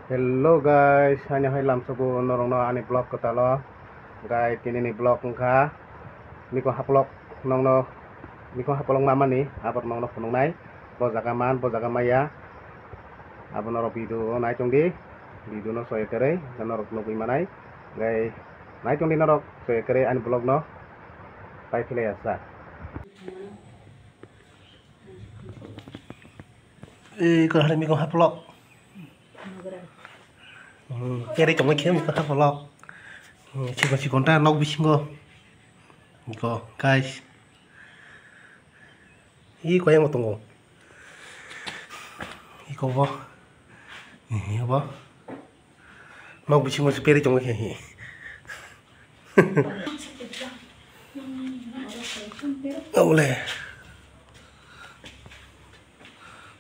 Hello guys, hanya hai lam sabu norong no ani blog kota lo. Guys, kini ni blog ngka. Miko haplok nong no, miko haplong mama ni, abot nong no punong nai. Bo jagaman, bo jagamaya. Abo noro bidu nai chong di. Bidu no soe kere, dan norok no bui manai. Guys, nai chong di norok soe kere ani blog no. Pai pile asa. Có hai mình có hấp lọ. Cái đấy trong cái kia mình có hấp lọ. Chỉ còn ra nấu bị sinh ngô. Mình có guys. Ý có em một tông. Ý có vô. Ý vô. Nấu bị sinh ngô sẽ trong cái kia. Ô lệ.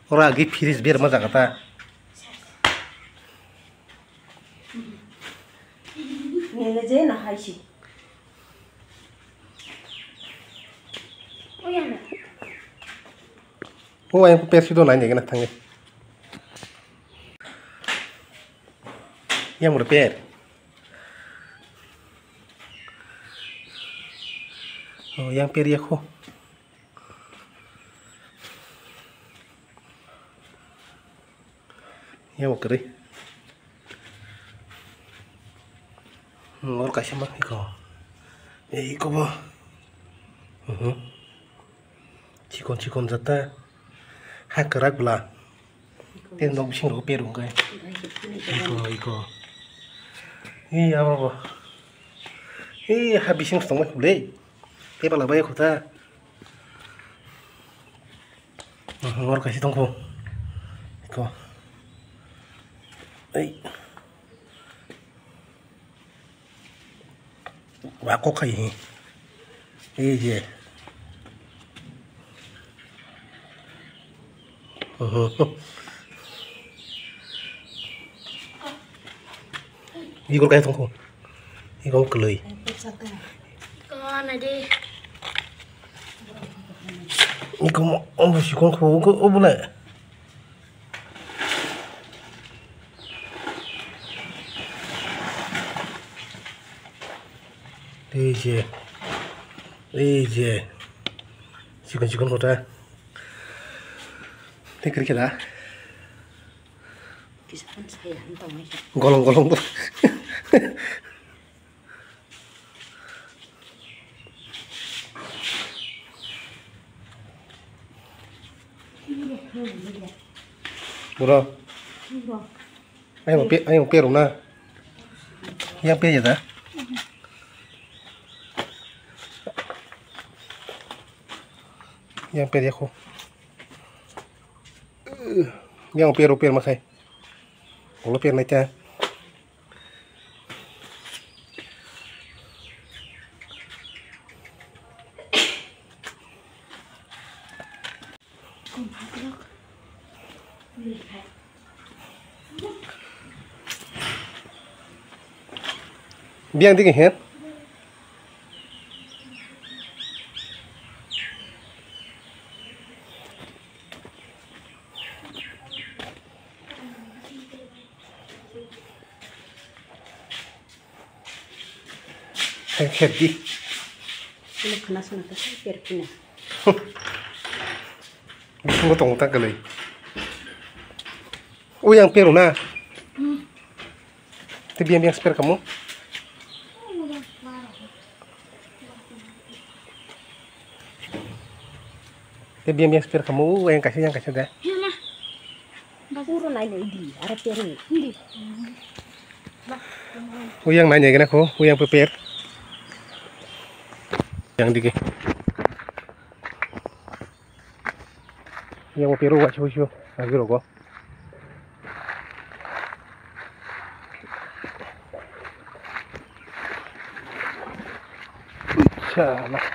Orang lagi firis biar masa kata. Ini aja nak hai sih. Oh ya nak. Oh yang persi tu nanya kena tanya. Yang mau per. Oh yang per ya kok. Yang mau keri. Ngor kasih mah iko. Iko bo. Cikon zata. Hak kerak belah. Ten dong bising ro perung kai. Iko. Iya apa bo. Iya habising setengah boleh. Tapi pala bayar kota. Ngor kasih tongko. Iko. Wah kok kayak iya 이걸 kayak tunggu 이거 kelui Con này đi. 이거 뭐 뭐지 con kho boleh iya cikon kota ini kira kira Kisaran saya entah macam. golong tuh bro ayo mau pirung na yang pir ya yang pir ya kok yang pir mas ay kalau pir na cha biang tinggi hen di Kalau kena sana tu saya biar kena. Không có tổng tác cái này. Oh yang peru na. Itu biang spare kamu. Itu biang spare kamu yang kasih dah. Mana? Bakuro naik di. Ada piring. Di. Oh yang nanya gini aku, yang prepare. Yang dike. Yang mau peru wajib lagi rogo. Salah.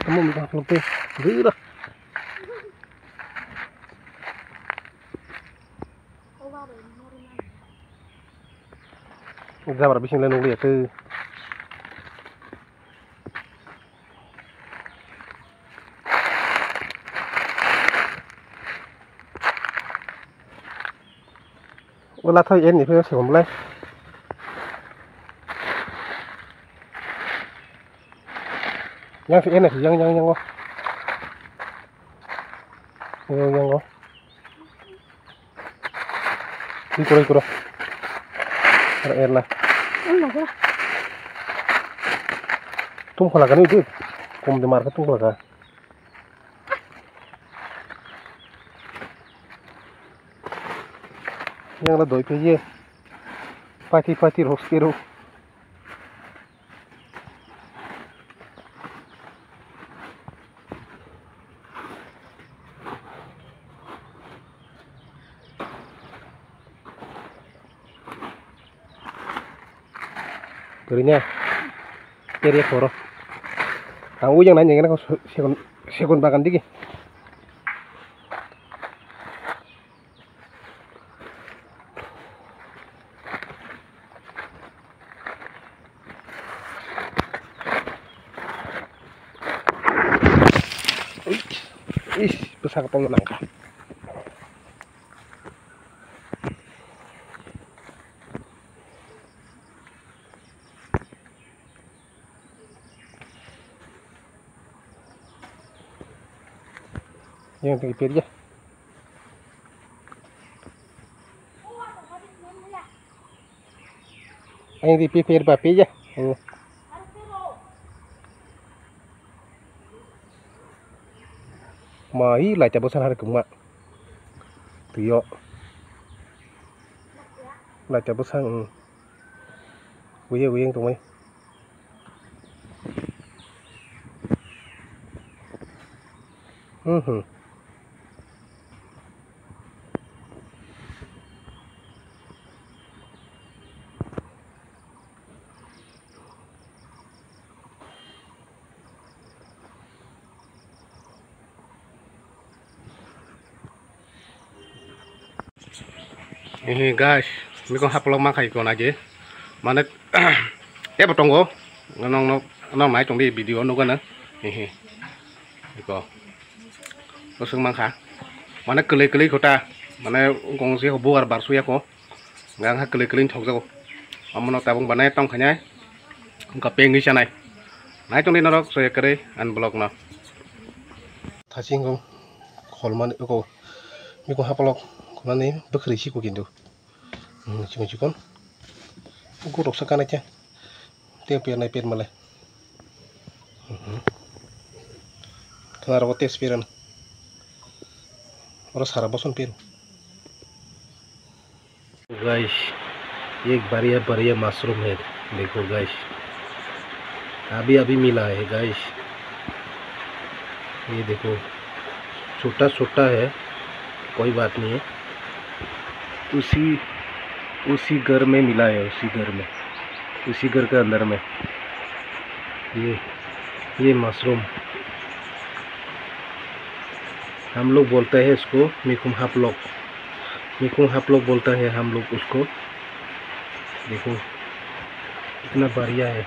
Kamu minta lebih, gila. Ra bảo bising lên nông liệt tư Wala thôi em thì phải sẽ không lấy. Yang si en này thì yang go. Yang go. Ikuro. Ada en lah. Lah. Tum kalau kan itu, kum di market tum kalau kan. Yang lah doi peje. Pati rok skiru. Berinya, kiri koro. Ang uyang nanya ngana ko sekon bakan digi. Besar ketemu nangka. Yang tinggi pir ya. Yang di pir papi ya. Mai lại chả bớt sang hai cùng mà. Tiyo. Lại chả bớt sang. Uyang tụi mày. Ini guys, ini kau haplo makai kau aja. Mana ya betul kau, nong mai trong di video nó kan ini kau, langsung mangka. Mana keli kau ta, mana kong si hobu ar barsu ya kau, ngang keli chok kau. Amun tabung banai tong kanyai, kau pengi sana. Nai trong di norok saya kere unblock na. Thasing kau, kolman kau, ini kau haplo. Mana ini bekerja kok gitu, cuma gue roksakan aja, tiap naik malah, karena roti spiran, orang sarap bosan piru. Guys, ये बढ़िया मशरूम है, देखो guys, अभी मिला है guys, ये देखो छोटा है, कोई बात नहीं है। उसी घर में मिला है, उसी घर के अंदर में ये मशरूम हम लोग बोलते हैं इसको मिकुम हापलॉक बोलता है हम लोग उसको। देखो कितना बढ़िया है।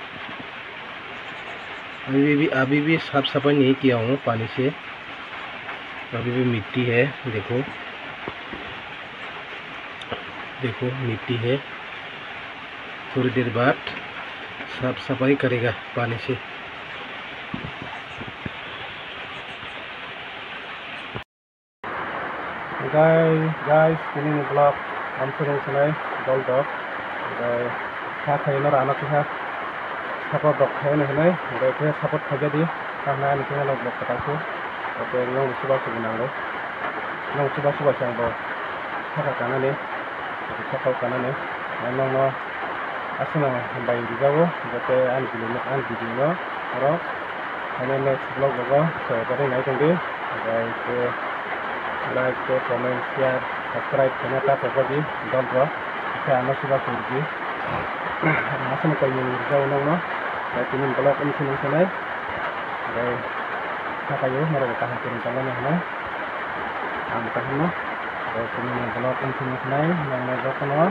अभी भी साफ सफाई नहीं किया हूँ पानी से, अभी भी मिट्टी है। देखो मिट्टी है, थोड़ी देर बाद साफ सफाई करेगा पानी से। guys ini nih vlog langsung selesai dol dok saya ini anak saya support dok saya nih saya support saja di karena ini saya vlog kataku oke yang coba sebenarnya yang coba yang bawa saya kanan nih sakal kanan nih memang asal bayi juga bu jadi an video aro ini next vlog bawa saya tadi naik tinggi guys like, comment, share, subscribe channel ta pokok di don't bro saya anak sudah pergi masih kau ingin jauh nong saya ingin blog ini sini dan saya kayu mereka tahan turun jalan nih tahan dan ingin blog ini sini yang mereka kenal